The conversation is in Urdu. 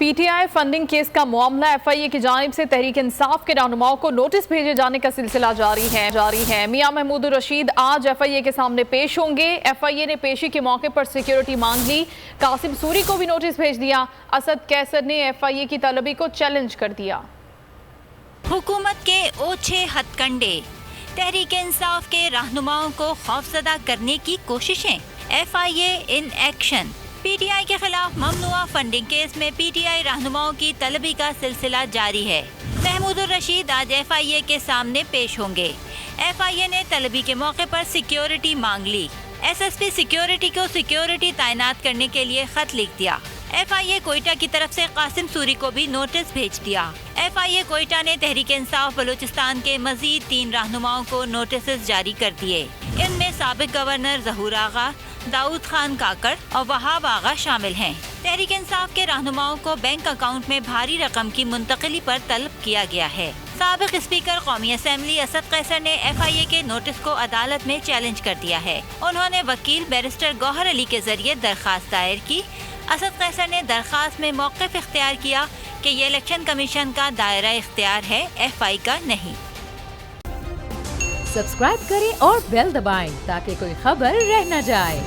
پی ٹی آئی فنڈنگ کیس کا معاملہ ایف آئی اے کی جانب سے تحریک انصاف کے رہنماؤں کو نوٹس بھیجے جانے کا سلسلہ جاری ہے۔ میاں محمود الرشید آج ایف آئی اے کے سامنے پیش ہوں گے۔ ایف آئی اے نے پیشی کے موقع پر سیکیورٹی مانگ لی۔ قاسم سوری کو بھی نوٹس بھیج دیا۔ اسد قیصر نے ایف آئی اے کی طلبی کو چیلنج کر دیا۔ حکومت کے اوچھے ہتھ کنڈے، تحریک انصاف کے رہنماؤں کو خوفزدہ کرنے کی کوششیں، F I A in action. P T I کے خلاف ممنوعہ فنڈنگ کیس میں پی ٹی آئی رہنماؤں کی طلبی کا سلسلہ جاری ہے۔ محمود الرشید آج ایف آئی اے کے سامنے پیش ہوں گے۔ ایف آئی اے نے طلبی کے موقع پر سیکیورٹی مانگ لی۔ ایس ایس پی سیکیورٹی کو سیکیورٹی تعینات کرنے کے لیے خط لکھ دیا۔ ایف آئی اے کوئٹہ کی طرف سے قاسم سوری کو بھی نوٹس بھیج دیا۔ ایف آئی اے کوئٹہ نے تحریک انصاف بلوچستان کے مزید 3 رہنماؤں کو نوٹسز جاری کر دیے۔ ان میں سابق گورنر ظہور آغا، داؤد خان کاکڑ اور وہاب آغا شامل ہیں۔ تحریک انصاف کے رہنماؤں کو بینک اکاؤنٹ میں بھاری رقم کی منتقلی پر طلب کیا گیا ہے۔ سابق اسپیکر قومی اسمبلی اسد قیصر نے ایف آئی اے کے نوٹس کو عدالت میں چیلنج کر دیا ہے۔ انہوں نے وکیل بیرسٹر گوہر علی کے ذریعے درخواست دائر کی۔ اسد قیصر نے درخواست میں موقف اختیار کیا کہ یہ الیکشن کمیشن کا دائرہ اختیار ہے، ایف آئی کا نہیں۔ سبسکرائب کریں اور بیل دبائیں تاکہ کوئی خبر رہ نہ جائے۔